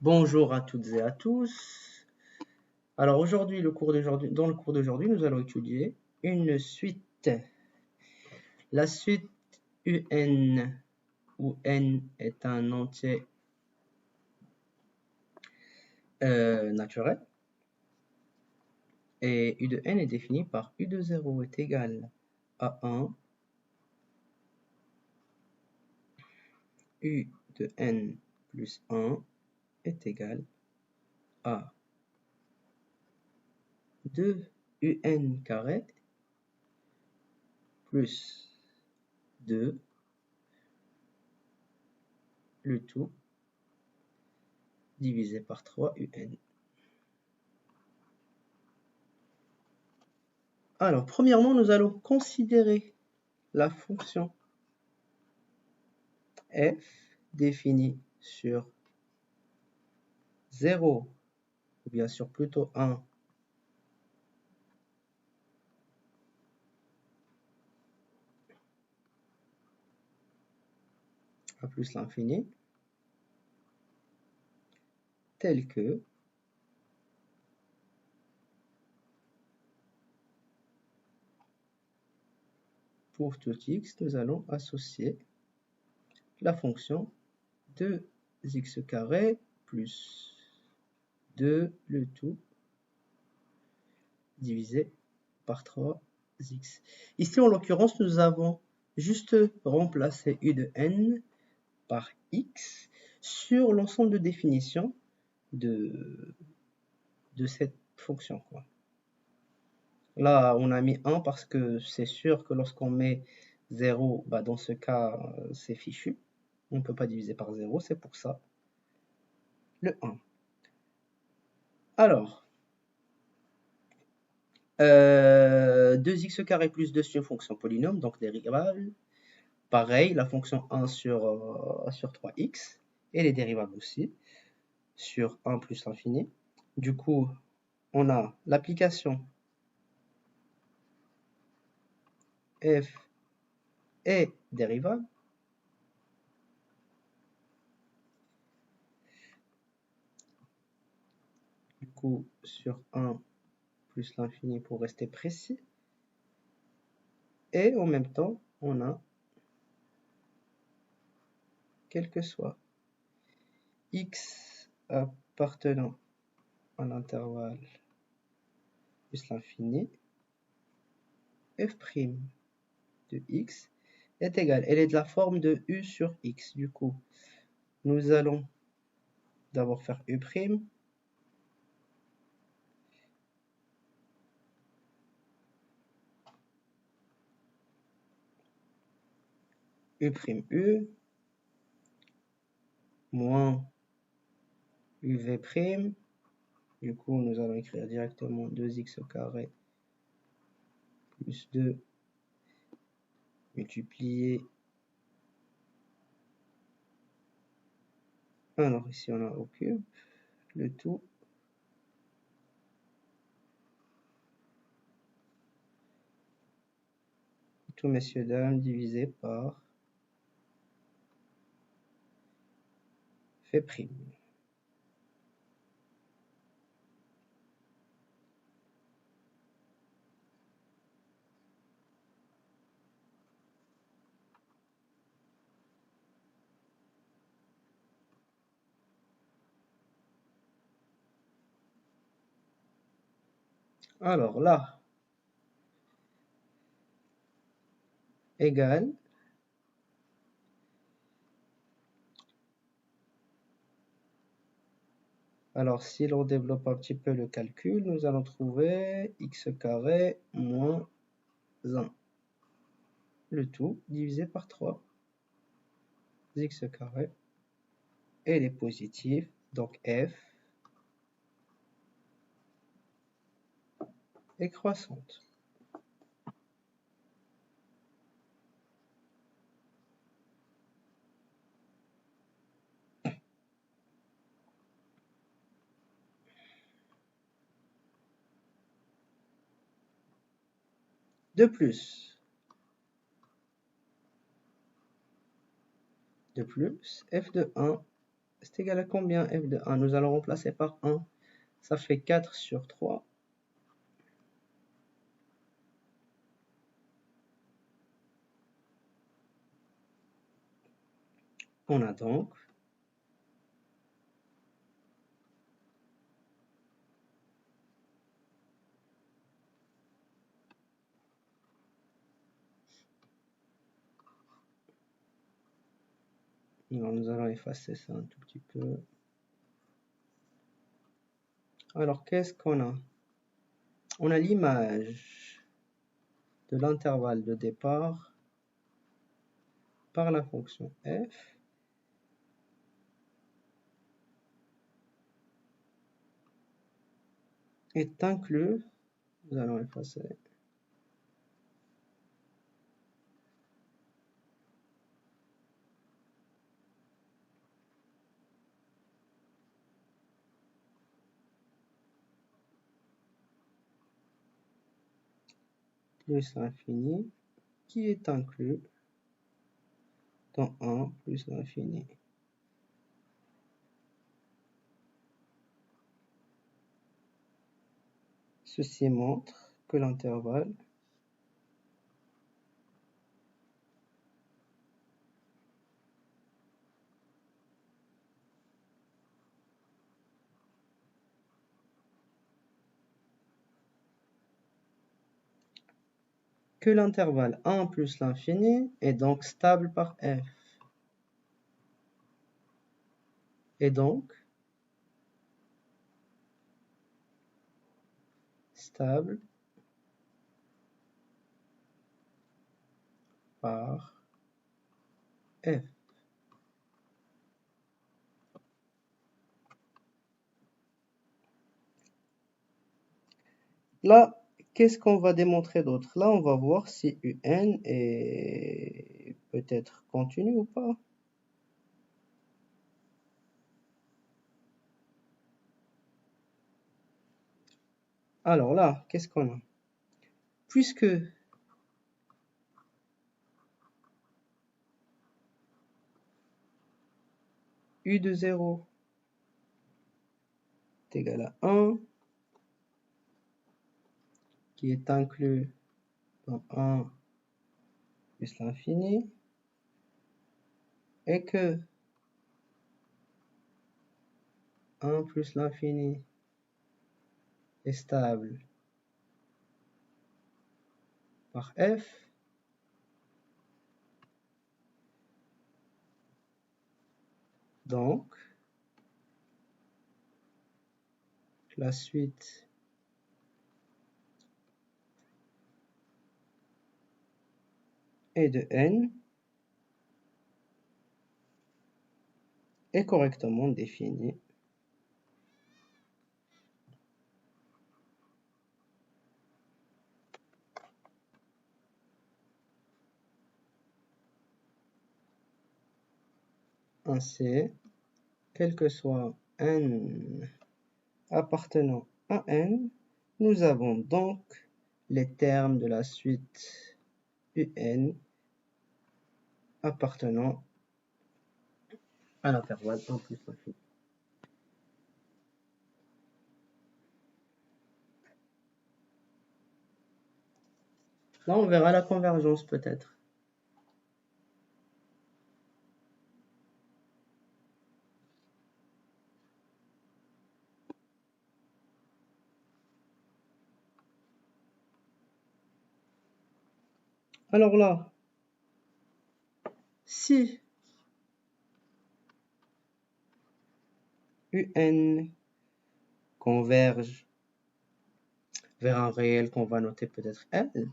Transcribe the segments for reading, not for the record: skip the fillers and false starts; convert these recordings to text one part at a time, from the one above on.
Bonjour à toutes et à tous. Alors aujourd'hui, dans le cours d'aujourd'hui, nous allons étudier une suite. La suite UN, où n est un entier naturel, et U de n est défini par U de 0 est égal à 1, U de n plus 1 est égal à 2UN carré plus 2 le tout divisé par 3UN. Alors, premièrement, nous allons considérer la fonction f définie sur 0, ou bien sur plutôt 1, à plus l'infini, tel que pour tout x, nous allons associer la fonction 2x carré plus 2 le tout divisé par 3x. Ici, en l'occurrence, nous avons juste remplacé u de n par x sur l'ensemble de définition de cette fonction, quoi. Là, on a mis 1 parce que c'est sûr que lorsqu'on met 0, bah dans ce cas, c'est fichu. On ne peut pas diviser par 0, c'est pour ça le 1. Alors, 2x carré plus 2 c'est une fonction polynôme, donc dérivable. Pareil, la fonction 1 sur 3x, et les dérivables aussi, sur 1 plus l'infini. Du coup, on a l'application f est dérivable. Du coup, sur 1 plus l'infini pour rester précis. Et en même temps, on a, quel que soit x appartenant à l'intervalle plus l'infini, f' de x est égal. Elle est de la forme de u sur x. Du coup, nous allons d'abord faire u'. U' moins uv'. Du coup, nous allons écrire directement 2x carré plus 2 multiplié. Alors ici on a au cube, le tout messieurs dames divisé par f'. Alors là, égal. Alors si l'on développe un petit peu le calcul, nous allons trouver x carré moins 1. Le tout divisé par 3. X carré. Et les positifs, donc f est croissante. De plus, f de 1 c'est égal à combien f de 1? Nous allons remplacer par 1. Ça fait 4 sur 3. On a donc alors, nous allons effacer ça un tout petit peu. Alors, qu'est-ce qu'on a? On a l'image de l'intervalle de départ par la fonction f est inclus, nous allons effacer, plus l'infini, qui est inclus dans 1 plus l'infini. Ceci montre que l'intervalle que l'intervalle 1 plus l'infini est donc stable par f. Et donc stable par f. Là, qu'est-ce qu'on va démontrer d'autre? Là, on va voir si UN est peut-être continu ou pas. Alors là, qu'est-ce qu'on a? Puisque U de 0 est égal à 1, qui est inclus dans 1 plus l'infini, et que 1 plus l'infini est stable par f, donc la suite est de n est correctement définie ainsi, quel que soit n appartenant à n, nous avons donc les termes de la suite UN appartenant à l'intervalle 1 plus l'infini. Là, on verra la convergence peut-être. Alors là, si UN converge vers un réel qu'on va noter peut-être L,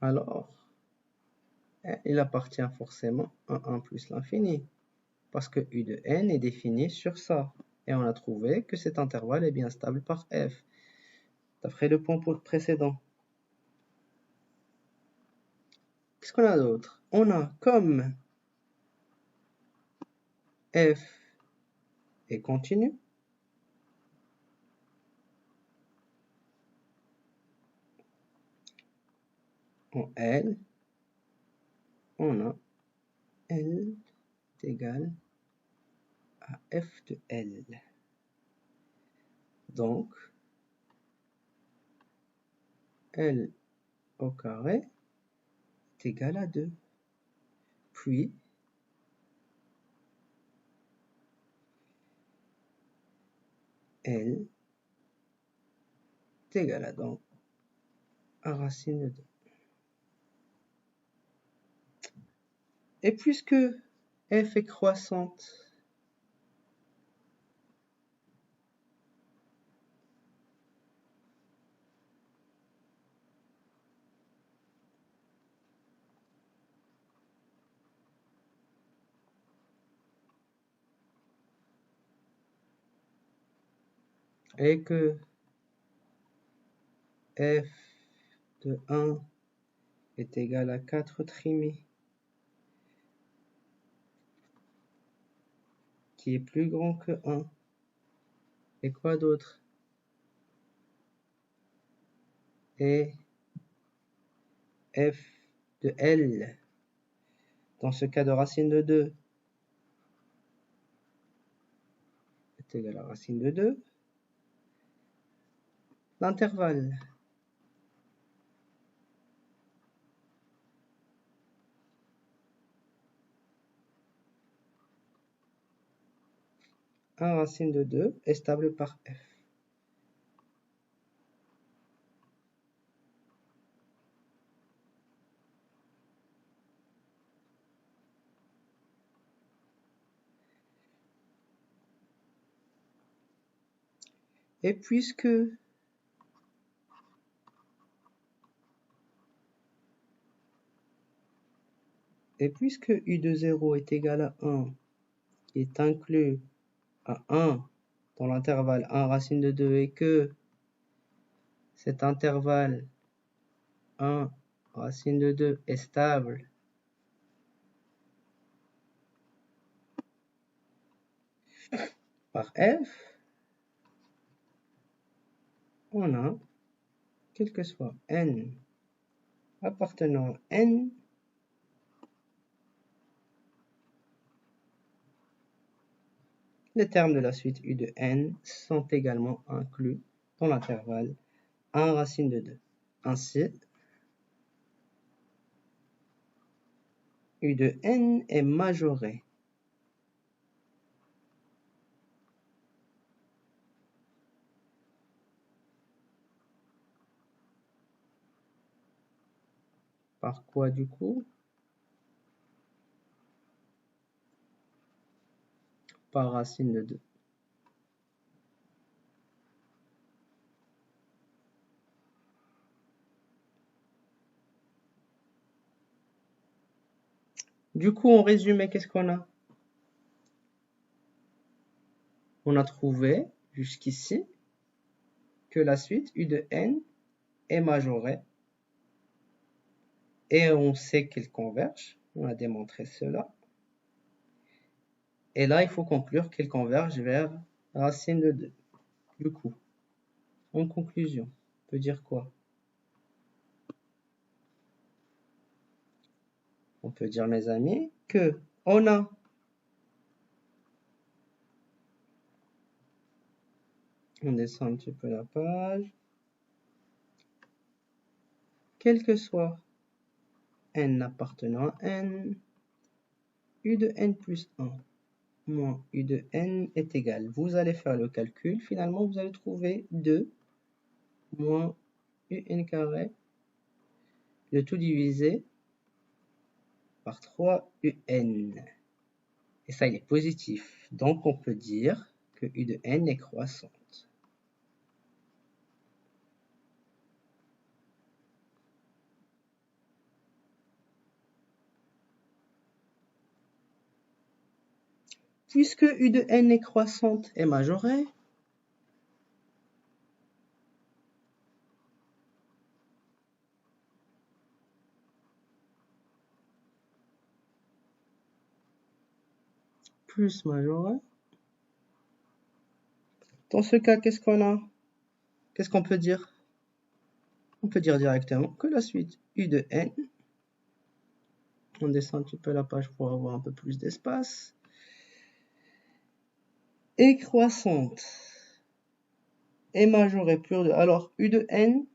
alors il appartient forcément à 1 plus l'infini, parce que U de n est défini sur ça. Et on a trouvé que cet intervalle est bien stable par f, d'après le point précédent. Qu'est-ce qu'on a d'autre? On a comme f est continu, en L, on a L est égal à f de L. Donc, L au carré est égal à 2. Puis, L est égal à donc à racine de 2. Et puisque f est croissante, et que f de 1 est égal à 4 trimé, qui est plus grand que 1. Et quoi d'autre? Et f de L, dans ce cas de racine de 2, est égal à racine de 2. L'intervalle un racine de 2 est stable par f. Et puisque u de 0 est égal à 1, est inclus à 1 dans l'intervalle 1 racine de 2 et que cet intervalle 1 racine de 2 est stable par f, on a, quel que soit n appartenant à n, les termes de la suite u de n sont également inclus dans l'intervalle 1 racine de 2. Ainsi, u de n est majoré par quoi du coup? Par racine de 2. Du coup, en résumé, qu'est-ce qu'on a? On a trouvé jusqu'ici que la suite u de n est majorée et on sait qu'elle converge. On a démontré cela. Et là, il faut conclure qu'elle converge vers racine de 2. Du coup, en conclusion, on peut dire quoi? On peut dire, mes amis, que on a on descend un petit peu la page. Quel que soit n appartenant à n, u de n plus 1 moins u de n est égal. Vous allez faire le calcul. Finalement, vous allez trouver 2 moins un carré, le tout divisé par 3un. Et ça, il est positif. Donc, on peut dire que u de n est croissante. Puisque u de n est croissante et majorée, plus majoré. Dans ce cas, qu'est-ce qu'on a? Qu'est-ce qu'on peut dire? On peut dire directement que la suite U de n, on descend un petit peu la page pour avoir un peu plus d'espace, est croissante et majorée plus de... Alors, U de n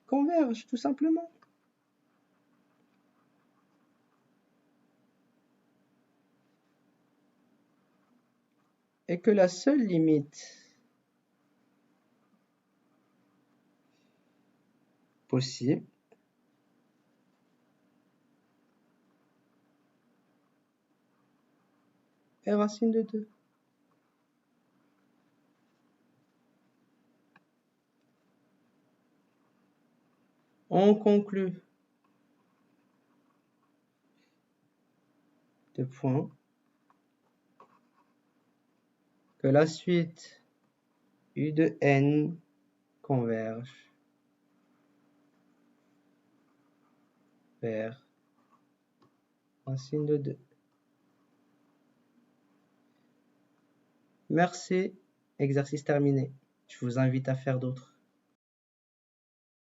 converge, tout simplement. Et que la seule limite possible est racine de 2. On conclut de point que la suite U de n converge vers racine de 2. Merci, exercice terminé. Je vous invite à faire d'autres.